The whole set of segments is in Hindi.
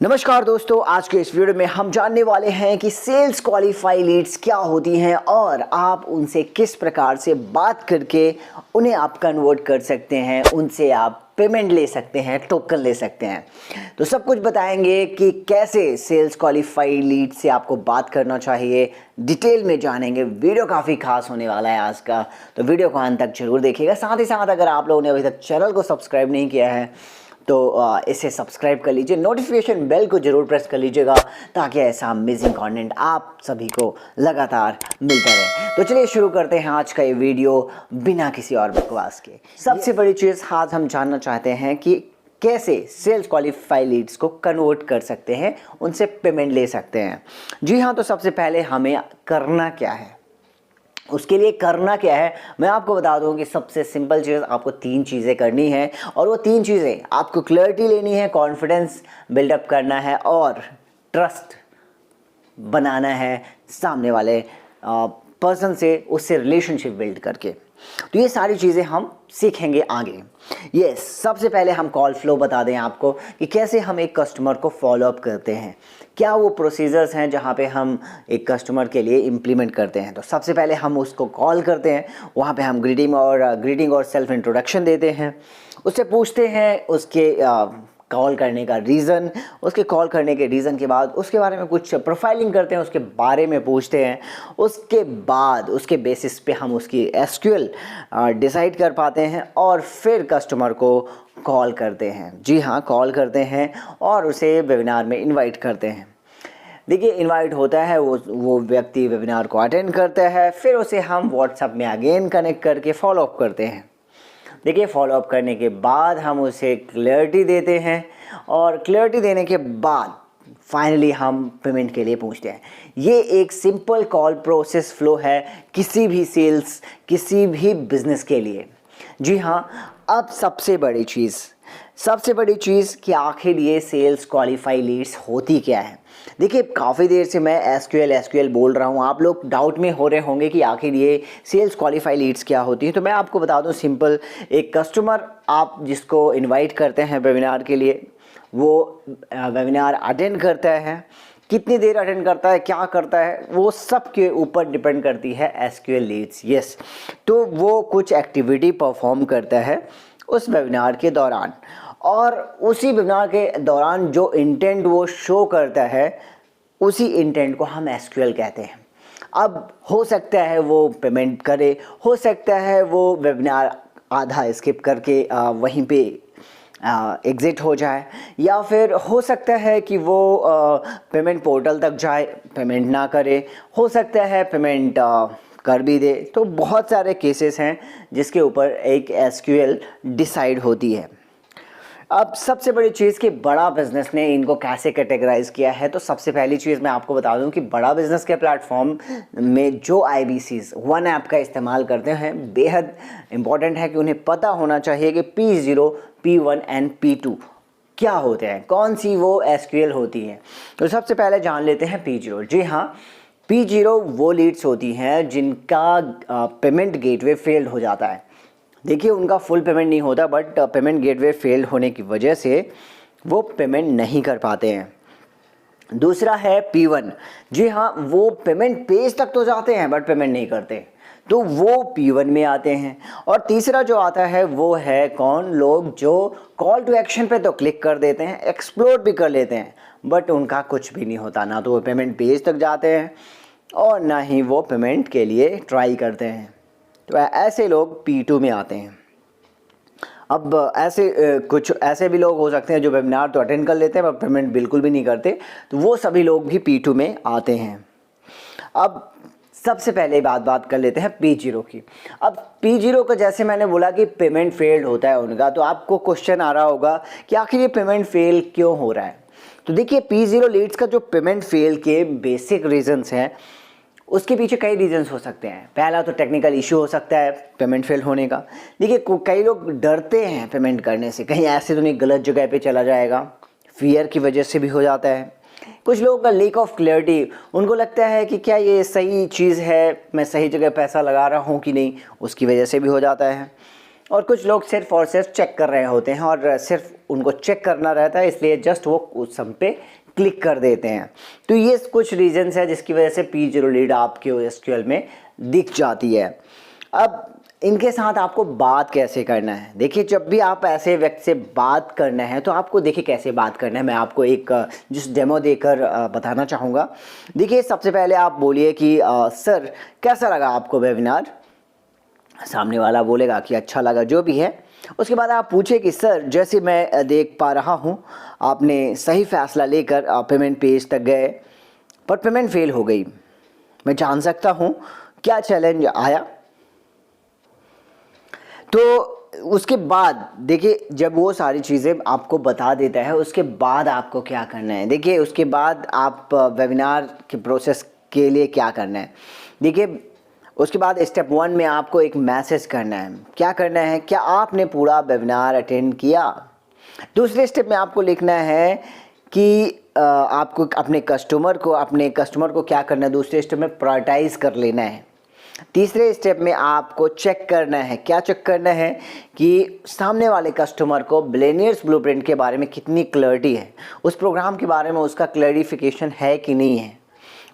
नमस्कार दोस्तों, आज के इस वीडियो में हम जानने वाले हैं कि सेल्स क्वालिफाई लीड्स क्या होती हैं और आप उनसे किस प्रकार से बात करके उन्हें आप कन्वर्ट कर सकते हैं, उनसे आप पेमेंट ले सकते हैं, टोकन ले सकते हैं। तो सब कुछ बताएंगे कि कैसे सेल्स क्वालिफाई लीड से आपको बात करना चाहिए, डिटेल में जानेंगे। वीडियो काफ़ी खास होने वाला है आज का, तो वीडियो को अंत तक जरूर देखिएगा। साथ ही साथ अगर आप लोगों ने अभी तक चैनल को सब्सक्राइब नहीं किया है तो इसे सब्सक्राइब कर लीजिए, नोटिफिकेशन बेल को जरूर प्रेस कर लीजिएगा ताकि ऐसा अमेजिंग कंटेंट आप सभी को लगातार मिलता रहे। तो चलिए शुरू करते हैं आज का ये वीडियो बिना किसी और बकवास के। सबसे बड़ी चीज़ आज हम जानना चाहते हैं कि कैसे सेल्स क्वालिफाई लीड्स को कन्वर्ट कर सकते हैं, उनसे पेमेंट ले सकते हैं। जी हाँ, तो सबसे पहले हमें करना क्या है, उसके लिए करना क्या है मैं आपको बता दूं कि सबसे सिंपल चीज़ आपको 3 चीज़ें करनी है और वो 3 चीज़ें आपको क्लैरिटी लेनी है, कॉन्फिडेंस बिल्डअप करना है और ट्रस्ट बनाना है सामने वाले पर्सन से, उससे रिलेशनशिप बिल्ड करके। तो ये सारी चीज़ें हम सीखेंगे आगे। यस, सबसे पहले हम कॉल फ्लो बता दें आपको कि कैसे हम एक कस्टमर को फॉलो अप करते हैं, क्या वो प्रोसीजर्स हैं जहाँ पे हम एक कस्टमर के लिए इम्प्लीमेंट करते हैं। तो सबसे पहले हम उसको कॉल करते हैं, वहाँ पे हम ग्रीटिंग और सेल्फ इंट्रोडक्शन देते हैं, उससे पूछते हैं उसके कॉल करने का रीज़न, उसके कॉल करने के रीज़न के बाद उसके बारे में कुछ प्रोफाइलिंग करते हैं, उसके बारे में पूछते हैं। उसके बाद उसके बेसिस पे हम उसकी एसक्यूएल डिसाइड कर पाते हैं और फिर कस्टमर को कॉल करते हैं। जी हाँ, कॉल करते हैं और उसे वेबिनार में इनवाइट करते हैं। देखिए, इनवाइट होता है, वो व्यक्ति वेबिनार को अटेंड करता है, फिर उसे हम व्हाट्सएप में अगेन कनेक्ट करके फॉलो अप करते हैं। देखिए, फॉलोअप करने के बाद हम उसे क्लैरिटी देते हैं और क्लैरिटी देने के बाद फाइनली हम पेमेंट के लिए पूछते हैं। ये एक सिंपल कॉल प्रोसेस फ्लो है किसी भी सेल्स, किसी भी बिजनेस के लिए। जी हाँ, अब सबसे बड़ी चीज़ कि आखिर ये सेल्स क्वालिफाई लीड्स होती क्या है। देखिए, काफ़ी देर से मैं एसक्यूएल बोल रहा हूँ, आप लोग डाउट में हो रहे होंगे कि आखिर ये सेल्स क्वालिफाई लीड्स क्या होती है। तो मैं आपको बता दूँ सिंपल, एक कस्टमर आप जिसको इनवाइट करते हैं वेबिनार के लिए, वो वेबिनार अटेंड करता है, कितनी देर अटेंड करता है, क्या करता है, वो सब के ऊपर डिपेंड करती है एसक्यूएल लीड्स। यस, तो वो कुछ एक्टिविटी परफॉर्म करता है उस वेबिनार के दौरान, और उसी वेबिनार के दौरान जो इंटेंट वो शो करता है, उसी इंटेंट को हम एसक्यूएल कहते हैं। अब हो सकता है वो पेमेंट करे, हो सकता है वो वेबिनार आधा स्किप करके वहीं पे एग्ज़िट हो जाए, या फिर हो सकता है कि वो पेमेंट पोर्टल तक जाए, पेमेंट ना करे, हो सकता है पेमेंट कर भी दे। तो बहुत सारे केसेस हैं जिसके ऊपर एक एसक्यूएल डिसाइड होती है। अब सबसे बड़ी चीज़ कि बड़ा बिजनेस ने इनको कैसे कैटेगराइज किया है। तो सबसे पहली चीज़ मैं आपको बता दूं कि बड़ा बिजनेस के प्लेटफॉर्म में जो IBCs वन ऐप का इस्तेमाल करते हैं, बेहद इंपॉर्टेंट है कि उन्हें पता होना चाहिए कि P0, P1 एंड P2 क्या होते हैं, कौन सी वो एसक्यूएल होती है। तो सबसे पहले जान लेते हैं P0। जी हाँ, P0 वो लीड्स होती हैं जिनका पेमेंट गेटवे फेल्ड हो जाता है। देखिए, उनका फुल पेमेंट नहीं होता, बट पेमेंट गेटवे फेल्ड होने की वजह से वो पेमेंट नहीं कर पाते हैं। दूसरा है P1। जी हाँ, वो पेमेंट पेज तक तो जाते हैं बट पेमेंट नहीं करते, तो वो P1 में आते हैं। और तीसरा जो आता है वो है कौन लोग जो कॉल टू एक्शन पे तो क्लिक कर देते हैं, एक्सप्लोर भी कर लेते हैं, बट उनका कुछ भी नहीं होता, ना तो वो पेमेंट पेज तक जाते हैं और ना ही वो पेमेंट के लिए ट्राई करते हैं। तो ऐसे लोग P2 में आते हैं। अब कुछ ऐसे भी लोग हो सकते हैं जो वेबिनार तो अटेंड कर लेते हैं पर पेमेंट बिल्कुल भी नहीं करते, तो वो सभी लोग भी P2 में आते हैं। अब सबसे पहले बात कर लेते हैं P0 की। अब P0 का जैसे मैंने बोला कि पेमेंट फेल्ड होता है उनका, तो आपको क्वेश्चन आ रहा होगा कि आखिर ये पेमेंट फेल क्यों हो रहा है। तो देखिए, P0 लीड्स का जो पेमेंट फेल के बेसिक रीजंस हैं, उसके पीछे कई रीजंस हो सकते हैं। पहला तो टेक्निकल इशू हो सकता है पेमेंट फेल होने का। देखिए, कई लोग डरते हैं पेमेंट करने से, कहीं ऐसे तो नहीं गलत जगह पे चला जाएगा, फियर की वजह से भी हो जाता है। कुछ लोगों का लेक ऑफ क्लैरिटी, उनको लगता है कि क्या ये सही चीज़ है, मैं सही जगह पैसा लगा रहा हूँ कि नहीं, उसकी वजह से भी हो जाता है। और कुछ लोग सिर्फ और सिर्फ चेक कर रहे होते हैं और सिर्फ उनको चेक करना रहता है, इसलिए जस्ट वो उस सम पे क्लिक कर देते हैं। तो ये कुछ रीजंस है जिसकी वजह से P0 लीड आपके SQL में दिख जाती है। अब इनके साथ आपको बात कैसे करना है, देखिए जब भी आप ऐसे व्यक्ति से बात करना है तो आपको देखिए कैसे बात करना है, मैं आपको एक जिस डेमो देकर बताना चाहूँगा। देखिए सबसे पहले आप बोलिए कि सर कैसा लगा आपको वेबिनार। सामने वाला बोलेगा कि अच्छा लगा, जो भी है। उसके बाद आप पूछे कि सर जैसे मैं देख पा रहा हूँ आपने सही फैसला लेकर पेमेंट पेज तक गए पर पेमेंट फेल हो गई, मैं जान सकता हूँ क्या चैलेंज आया। तो उसके बाद देखिए जब वो सारी चीज़ें आपको बता देता है उसके बाद आपको क्या करना है। देखिए उसके बाद आप वेबिनार के प्रोसेस के लिए क्या करना है, देखिए उसके बाद स्टेप 1 में आपको एक मैसेज करना है। क्या करना है, क्या आपने पूरा वेबिनार अटेंड किया। दूसरे स्टेप में आपको लिखना है कि आपको अपने कस्टमर को क्या करना है, दूसरे स्टेप में प्रायोरिटाइज कर लेना है। तीसरे स्टेप में आपको चेक करना है, क्या चेक करना है कि सामने वाले कस्टमर को बिलियनियर्स ब्लूप्रिंट के बारे में कितनी क्लैरिटी है, उस प्रोग्राम के बारे में उसका क्लैरिफिकेशन है कि नहीं है।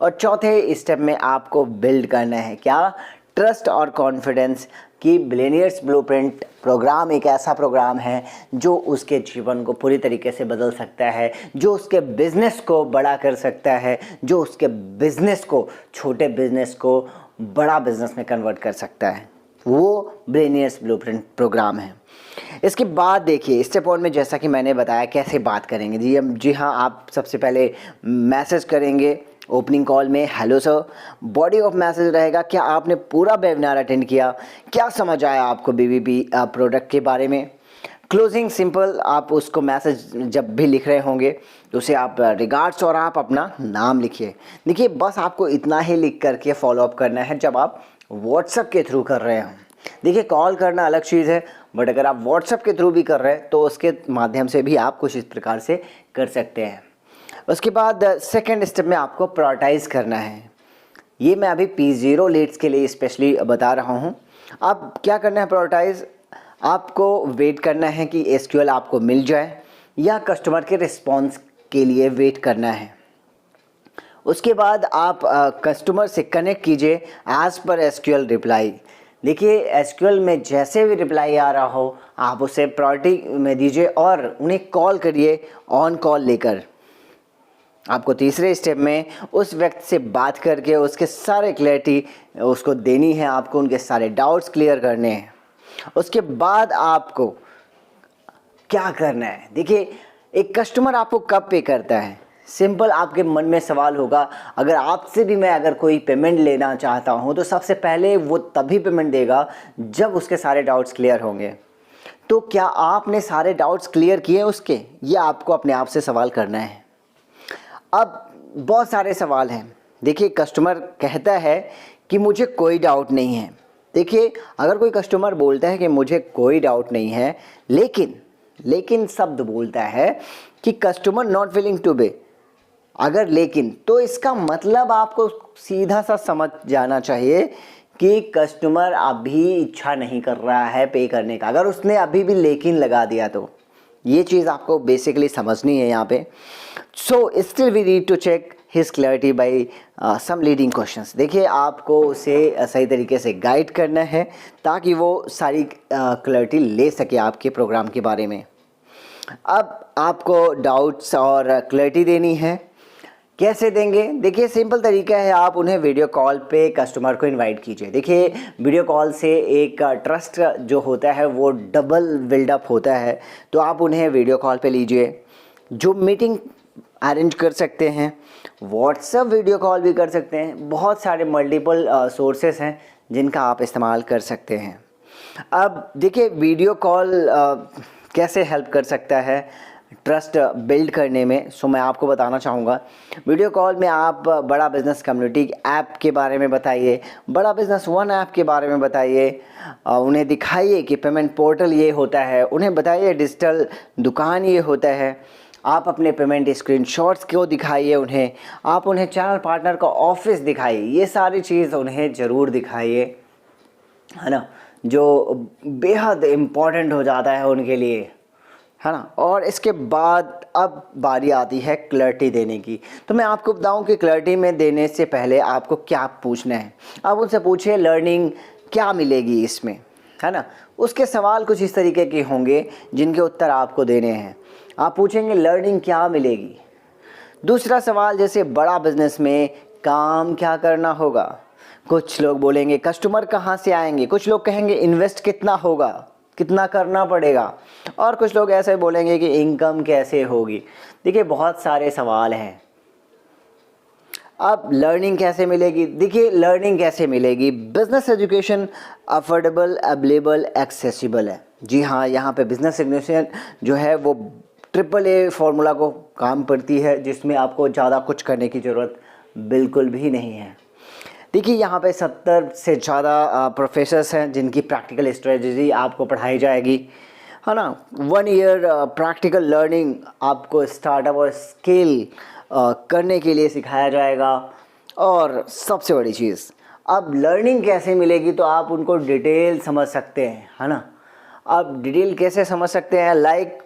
और चौथे स्टेप में आपको बिल्ड करना है क्या, ट्रस्ट और कॉन्फिडेंस कि बिलियनियर्स ब्लूप्रिंट प्रोग्राम एक ऐसा प्रोग्राम है जो उसके जीवन को पूरी तरीके से बदल सकता है, जो उसके बिज़नेस को बड़ा कर सकता है, जो उसके बिज़नेस को, छोटे बिज़नेस को बड़ा बिज़नेस में कन्वर्ट कर सकता है। वो बिलियनियर्स ब्लूप्रिंट प्रोग्राम है। इसके बाद देखिए स्टेप 1 में जैसा कि मैंने बताया कैसे बात करेंगे। जी हाँ, आप सबसे पहले मैसेज करेंगे ओपनिंग कॉल में, hello sir. Body of message रहेगा क्या आपने पूरा वेबिनार अटेंड किया, क्या समझ आया आपको BBP प्रोडक्ट के बारे में। क्लोजिंग सिंपल, आप उसको मैसेज जब भी लिख रहे होंगे तो उसे आप रिगार्ड्स और आप अपना नाम लिखिए। देखिए बस आपको इतना ही लिख करके फॉलोअप करना है जब आप व्हाट्सएप के थ्रू कर रहे हो। देखिए कॉल करना अलग चीज़ है, बट अगर आप व्हाट्सएप के थ्रू भी कर रहे हैं तो उसके माध्यम से भी आप कुछ इस प्रकार से कर सकते हैं। उसके बाद सेकेंड स्टेप में आपको प्रायोरिटाइज़ करना है। ये मैं अभी P0 लीड्स के लिए स्पेशली बता रहा हूँ। अब क्या करना है, प्रायोरिटाइज़ आपको वेट करना है कि SQL आपको मिल जाए या कस्टमर के रिस्पॉन्स के लिए वेट करना है। उसके बाद आप कस्टमर से कनेक्ट कीजिए एज़ पर SQL रिप्लाई। देखिए SQL में जैसे भी रिप्लाई आ रहा हो आप उसे प्रायोरिटी में दीजिए और उन्हें कॉल करिए ऑन कॉल लेकर। आपको तीसरे स्टेप में उस व्यक्ति से बात करके उसके सारे क्लैरिटी उसको देनी है, आपको उनके सारे डाउट्स क्लियर करने हैं। उसके बाद आपको क्या करना है, देखिए एक कस्टमर आपको कब पे करता है, सिंपल आपके मन में सवाल होगा। अगर आपसे भी मैं अगर कोई पेमेंट लेना चाहता हूं तो सबसे पहले वो तभी पेमेंट देगा जब उसके सारे डाउट्स क्लियर होंगे। तो क्या आपने सारे डाउट्स क्लियर किए उसके, या आपको अपने आप से सवाल करना है। अब बहुत सारे सवाल हैं। देखिए कस्टमर कहता है कि मुझे कोई डाउट नहीं है। देखिए अगर कोई कस्टमर बोलता है कि मुझे कोई डाउट नहीं है लेकिन शब्द बोलता है कि कस्टमर नॉट विलिंग टू पे, अगर लेकिन, तो इसका मतलब आपको सीधा सा समझ जाना चाहिए कि कस्टमर अभी इच्छा नहीं कर रहा है पे करने का। अगर उसने अभी भी लेकिन लगा दिया तो ये चीज़ आपको बेसिकली समझनी है यहाँ पे। So still we need to check his clarity by some leading questions. देखिए आपको उसे सही तरीके से गाइड करना है ताकि वो सारी क्लैरिटी ले सके आपके प्रोग्राम के बारे में। अब आपको डाउट्स और क्लैरिटी देनी है, कैसे देंगे, देखिए सिंपल तरीका है, आप उन्हें वीडियो कॉल पे कस्टमर को इनवाइट कीजिए। देखिए वीडियो कॉल से एक ट्रस्ट जो होता है वो डबल बिल्डअप होता है, तो आप उन्हें वीडियो कॉल पे लीजिए। जो मीटिंग अरेंज कर सकते हैं, व्हाट्सएप वीडियो कॉल भी कर सकते हैं, बहुत सारे मल्टीपल सोर्सेस हैं जिनका आप इस्तेमाल कर सकते हैं। अब देखिए वीडियो कॉल कैसे हेल्प कर सकता है ट्रस्ट बिल्ड करने में, सो मैं आपको बताना चाहूँगा। वीडियो कॉल में आप बड़ा बिज़नेस कम्युनिटी ऐप के बारे में बताइए, बड़ा बिज़नेस वन ऐप के बारे में बताइए, उन्हें दिखाइए कि पेमेंट पोर्टल ये होता है, उन्हें बताइए डिजिटल दुकान ये होता है। आप अपने पेमेंट स्क्रीनशॉट्स को दिखाइए उन्हें, आप उन्हें चैनल पार्टनर का ऑफिस दिखाइए, ये सारी चीज़ उन्हें ज़रूर दिखाइए, है ना। जो बेहद इम्पॉर्टेंट हो जाता है उनके लिए, है ना। और इसके बाद अब बारी आती है क्लैरिटी देने की। तो मैं आपको बताऊं कि क्लैरिटी में देने से पहले आपको क्या पूछना है। आप उनसे पूछिए लर्निंग क्या मिलेगी इसमें, है ना। उसके सवाल कुछ इस तरीके के होंगे जिनके उत्तर आपको देने हैं। आप पूछेंगे लर्निंग क्या मिलेगी। दूसरा सवाल जैसे बड़ा बिजनेस में काम क्या करना होगा। कुछ लोग बोलेंगे कस्टमर कहाँ से आएंगे, कुछ लोग कहेंगे इन्वेस्ट कितना होगा, कितना करना पड़ेगा, और कुछ लोग ऐसे बोलेंगे कि इनकम कैसे होगी। देखिए बहुत सारे सवाल हैं। अब लर्निंग कैसे मिलेगी, देखिए लर्निंग कैसे मिलेगी। Business education affordable, available, accessible है। जी हाँ, यहाँ पे बिजनेस एजुकेशन जो है वो AAA फार्मूला को काम करती है, जिसमें आपको ज़्यादा कुछ करने की ज़रूरत बिल्कुल भी नहीं है। देखिए यहाँ पे 70 से ज़्यादा प्रोफेसर्स हैं जिनकी प्रैक्टिकल स्ट्रेटजी आपको पढ़ाई जाएगी, है ना। 1 ईयर प्रैक्टिकल लर्निंग आपको स्टार्टअप और स्केल करने के लिए सिखाया जाएगा। और सबसे बड़ी चीज़, अब लर्निंग कैसे मिलेगी तो आप उनको डिटेल समझ सकते हैं, है ना। अब डिटेल कैसे समझ सकते हैं, like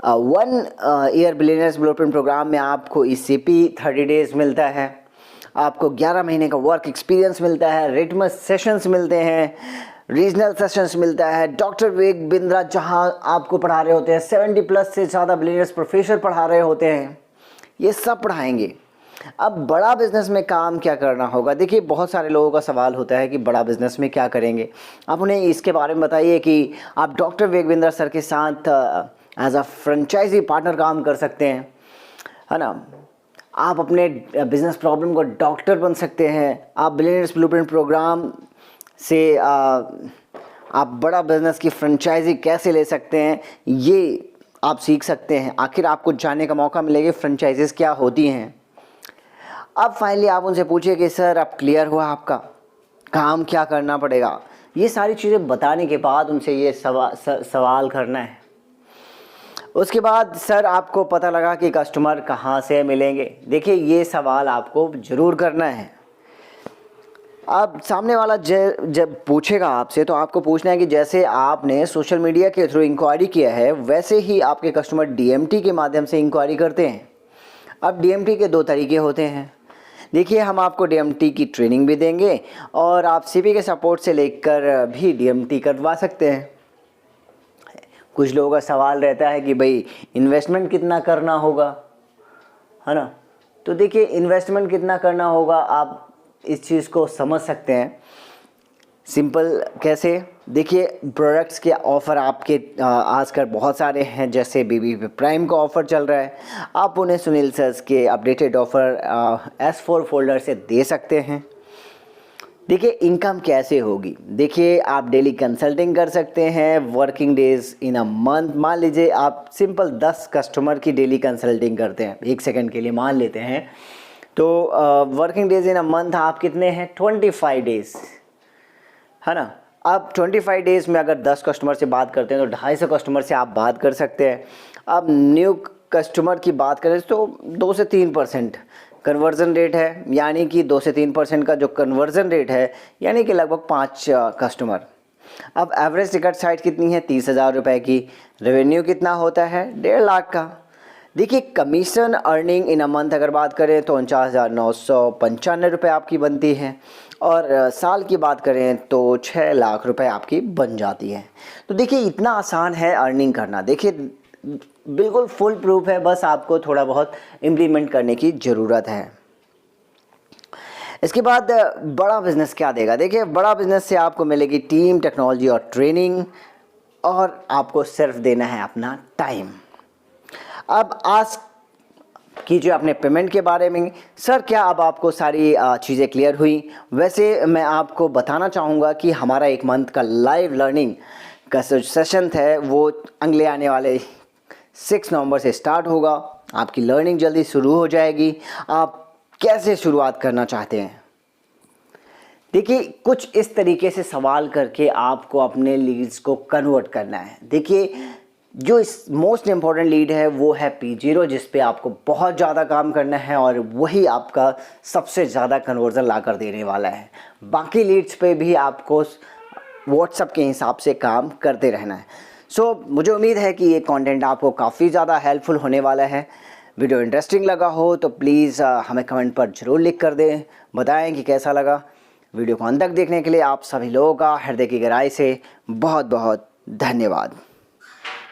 1 year billionaires blueprint program में आपको ECP 30 डेज़ मिलता है, आपको 11 महीने का वर्क एक्सपीरियंस मिलता है, रिटमस सेशंस मिलते हैं, रीजनल सेशंस मिलता है, डॉक्टर विवेक बिंद्रा जहां आपको पढ़ा रहे होते हैं, 70+ से ज़्यादा बिलियनर्स प्रोफेसर पढ़ा रहे होते हैं, ये सब पढ़ाएंगे। अब बड़ा बिजनेस में काम क्या करना होगा। देखिए बहुत सारे लोगों का सवाल होता है कि बड़ा बिजनेस में क्या करेंगे। आप उन्हें इसके बारे में बताइए कि आप डॉक्टर विवेक बिंद्रा सर के साथ एज अ फ्रेंचाइजी पार्टनर काम कर सकते हैं, है ना। आप अपने बिजनेस प्रॉब्लम को डॉक्टर बन सकते हैं। आप बिलियनर्स ब्लूप्रिंट प्रोग्राम से आप बड़ा बिजनेस की फ्रेंचाइजी कैसे ले सकते हैं, ये आप सीख सकते हैं। आखिर आपको जानने का मौका मिलेगा फ्रेंचाइजीज क्या होती हैं। अब फाइनली आप उनसे पूछिए कि सर अब क्लियर हुआ आपका काम क्या करना पड़ेगा। ये सारी चीज़ें बताने के बाद उनसे ये सवाल करना है। उसके बाद सर आपको पता लगा कि कस्टमर कहाँ से मिलेंगे। देखिए ये सवाल आपको ज़रूर करना है। अब सामने वाला जब पूछेगा आपसे तो आपको पूछना है कि जैसे आपने सोशल मीडिया के थ्रू इंक्वायरी किया है वैसे ही आपके कस्टमर DMT के माध्यम से इंक्वायरी करते हैं। अब DMT के 2 तरीके होते हैं। देखिए हम आपको DMT की ट्रेनिंग भी देंगे और आप CP के सपोर्ट से लेकर भी DMT करवा सकते हैं। कुछ लोगों का सवाल रहता है कि भाई इन्वेस्टमेंट कितना करना होगा, है ना। तो देखिए इन्वेस्टमेंट कितना करना होगा आप इस चीज़ को समझ सकते हैं। सिंपल कैसे, देखिए प्रोडक्ट्स के ऑफ़र आपके आजकल बहुत सारे हैं। जैसे BB प्राइम का ऑफ़र चल रहा है, आप उन्हें सुनील सर के अपडेटेड ऑफ़र S4 फोल्डर से दे सकते हैं। देखिए इनकम कैसे होगी, देखिए आप डेली कंसल्टिंग कर सकते हैं, working days in a month. मान लीजिए आप सिंपल 10 कस्टमर की डेली कंसल्टिंग करते हैं, 1 सेकंड के लिए मान लेते हैं, तो working days in a month आप कितने हैं, 25 डेज़, है ना। अब 25 डेज़ में अगर 10 कस्टमर से बात करते हैं तो 250 कस्टमर से आप बात कर सकते हैं। अब न्यू कस्टमर की बात करें तो 2 से 3% कन्वर्जन रेट है, यानी कि 2 से 3% का जो कन्वर्जन रेट है यानी कि लगभग 5 कस्टमर। अब एवरेज टिकट साइज कितनी है, 30,000 रुपये की। रेवेन्यू कितना होता है, 1.5 लाख का। देखिए commission earning in a month अगर बात करें तो 49,995 रुपये आपकी बनती है, और साल की बात करें तो 6 लाख रुपए आपकी बन जाती है। तो देखिए इतना आसान है अर्निंग करना। देखिए बिल्कुल फुल प्रूफ है, बस आपको थोड़ा बहुत इम्प्लीमेंट करने की ज़रूरत है। इसके बाद बड़ा बिजनेस क्या देगा, देखिए बड़ा बिजनेस से आपको मिलेगी टीम, टेक्नोलॉजी और ट्रेनिंग, और आपको सिर्फ देना है अपना टाइम। अब आज कीजिए अपने पेमेंट के बारे में। सर क्या अब आपको सारी चीज़ें क्लियर हुई। वैसे मैं आपको बताना चाहूँगा कि हमारा 1 मंथ का लाइव लर्निंग का सेशन है वो अगले आने वाले 6 नवंबर से स्टार्ट होगा। आपकी लर्निंग जल्दी शुरू हो जाएगी। आप कैसे शुरुआत करना चाहते हैं, देखिए कुछ इस तरीके से सवाल करके आपको अपने लीड्स को कन्वर्ट करना है। देखिए जो इस मोस्ट इम्पॉर्टेंट लीड है वो है P0, जिस पे आपको बहुत ज़्यादा काम करना है और वही आपका सबसे ज़्यादा कन्वर्जन ला कर देने वाला है। बाकी लीड्स पे भी आपको व्हाट्सअप के हिसाब से काम करते रहना है। सो मुझे उम्मीद है कि ये कंटेंट आपको काफ़ी ज़्यादा हेल्पफुल होने वाला है। वीडियो इंटरेस्टिंग लगा हो तो प्लीज़ हमें कमेंट पर ज़रूर लिख कर दें, बताएं कि कैसा लगा। वीडियो को अंत तक देखने के लिए आप सभी लोगों का हृदय की गहराई से बहुत बहुत धन्यवाद।